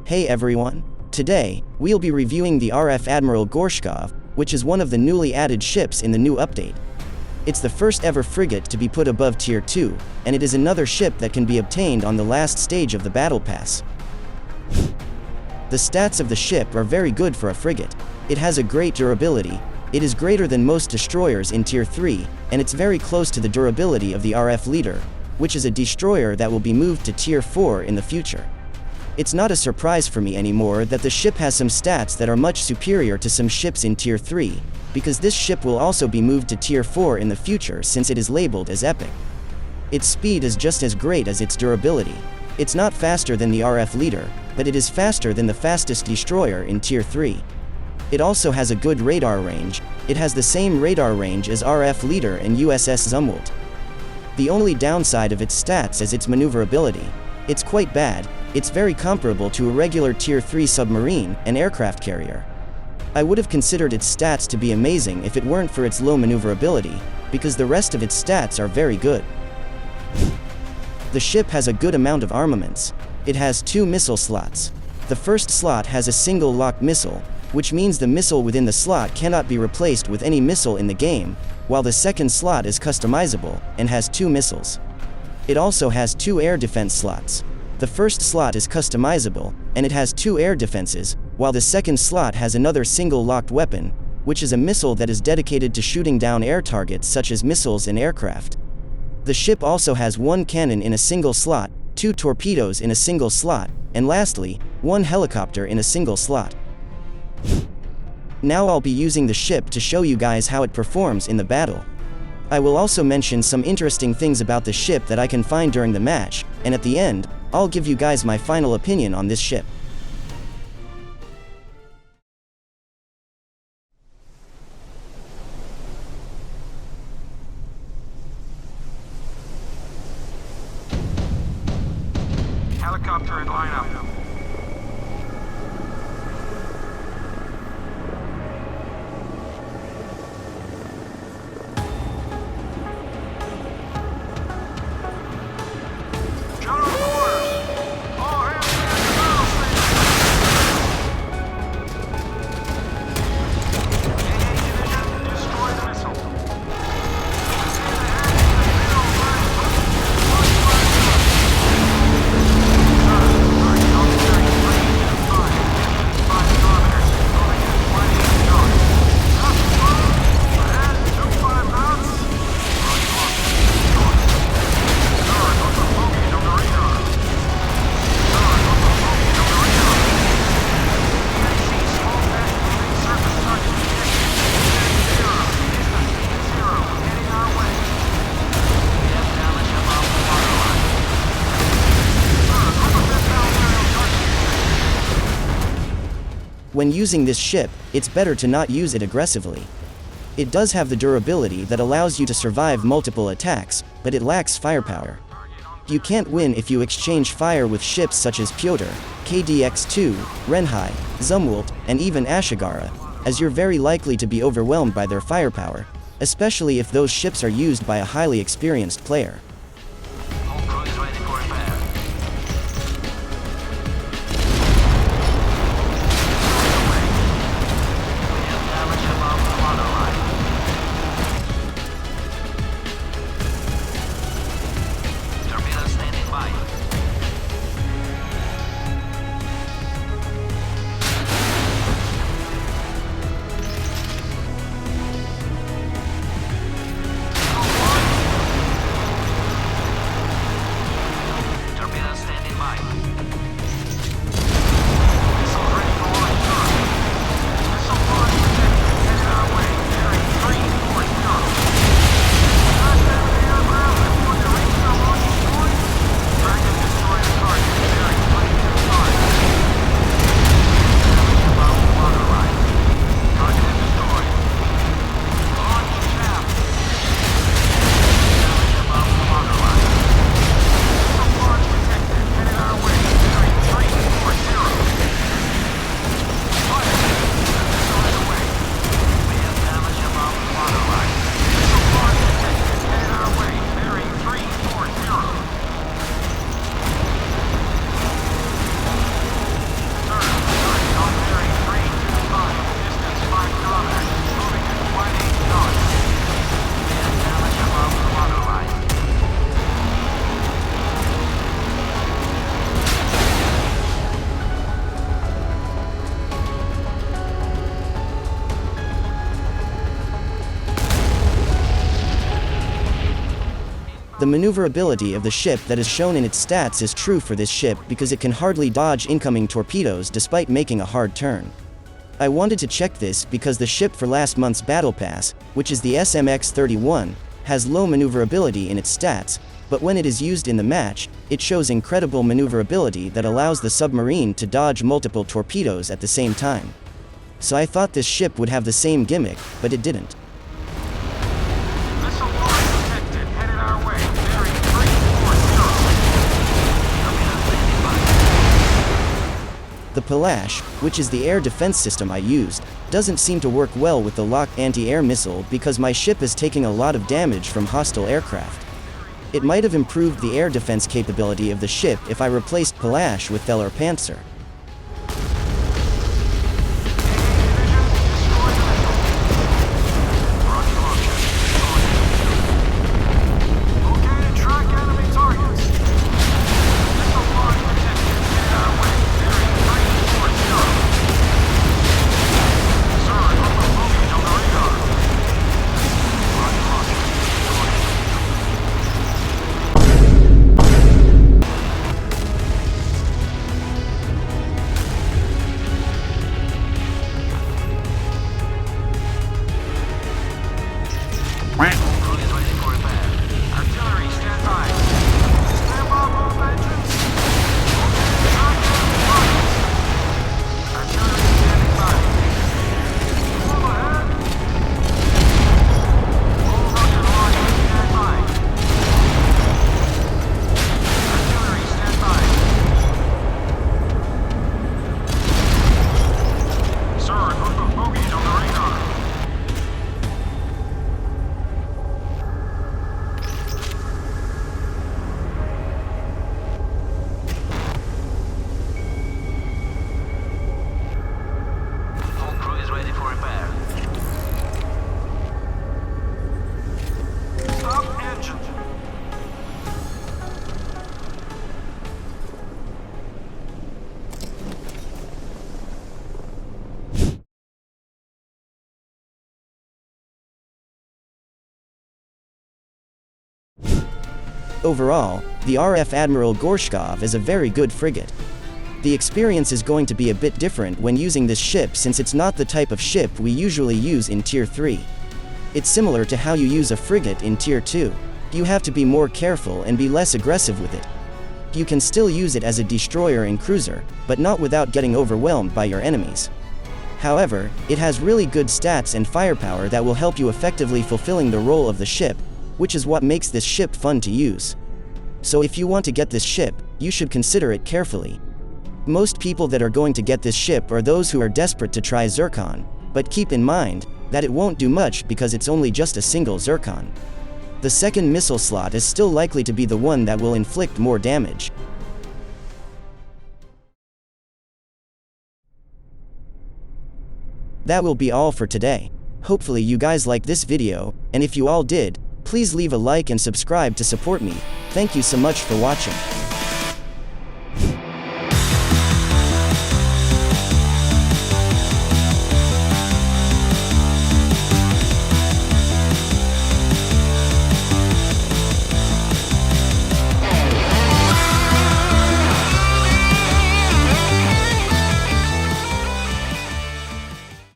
Hey everyone! Today, we'll be reviewing the RF Admiral Gorshkov, which is one of the newly added ships in the new update. It's the first ever frigate to be put above Tier 2, and it is another ship that can be obtained on the last stage of the Battle Pass. The stats of the ship are very good for a frigate. It has a great durability, it is greater than most destroyers in Tier 3, and it's very close to the durability of the RF Leader, which is a destroyer that will be moved to Tier 4 in the future. It's not a surprise for me anymore that the ship has some stats that are much superior to some ships in Tier 3, because this ship will also be moved to Tier 4 in the future since it is labeled as epic. Its speed is just as great as its durability. It's not faster than the RF Leader, but it is faster than the fastest destroyer in Tier 3. It also has a good radar range. It has the same radar range as RF Leader and USS Zumwalt. The only downside of its stats is its maneuverability. It's quite bad. It's very comparable to a regular Tier 3 submarine and aircraft carrier. I would have considered its stats to be amazing if it weren't for its low maneuverability, because the rest of its stats are very good. The ship has a good amount of armaments. It has 2 missile slots. The first slot has a single locked missile, which means the missile within the slot cannot be replaced with any missile in the game, while the second slot is customizable and has 2 missiles. It also has 2 air defense slots. The first slot is customizable, and it has 2 air defenses, while the second slot has another single locked weapon, which is a missile that is dedicated to shooting down air targets such as missiles and aircraft. The ship also has 1 cannon in a single slot, 2 torpedoes in a single slot, and lastly, 1 helicopter in a single slot. Now I'll be using the ship to show you guys how it performs in the battle. I will also mention some interesting things about the ship that I can find during the match, and at the end, I'll give you guys my final opinion on this ship. Helicopter in lineup. When using this ship, it's better to not use it aggressively. It does have the durability that allows you to survive multiple attacks, but it lacks firepower. You can't win if you exchange fire with ships such as Pyotr, KDX-2, Renhai, Zumwalt, and even Ashigara, as you're very likely to be overwhelmed by their firepower, especially if those ships are used by a highly experienced player. The maneuverability of the ship that is shown in its stats is true for this ship because it can hardly dodge incoming torpedoes despite making a hard turn. I wanted to check this because the ship for last month's Battle Pass, which is the SMX-31, has low maneuverability in its stats, but when it is used in the match, it shows incredible maneuverability that allows the submarine to dodge multiple torpedoes at the same time. So I thought this ship would have the same gimmick, but it didn't. Missile launch detected. Headed our way. Bearing 340. The Palash, which is the air defense system I used, doesn't seem to work well with the locked anti-air missile because my ship is taking a lot of damage from hostile aircraft. It might have improved the air defense capability of the ship if I replaced Palash with Thelar Panzer. Overall, the RF Admiral Gorshkov is a very good frigate. The experience is going to be a bit different when using this ship since it's not the type of ship we usually use in Tier 3. It's similar to how you use a frigate in Tier 2. You have to be more careful and be less aggressive with it. You can still use it as a destroyer and cruiser, but not without getting overwhelmed by your enemies. However, it has really good stats and firepower that will help you effectively fulfilling the role of the ship, which is what makes this ship fun to use. So if you want to get this ship, you should consider it carefully. Most people that are going to get this ship are those who are desperate to try Zircon, but keep in mind that it won't do much because it's only just a single Zircon. The second missile slot is still likely to be the one that will inflict more damage. That will be all for today. Hopefully you guys liked this video, and if you all did, please leave a like and subscribe to support me. Thank you so much for watching.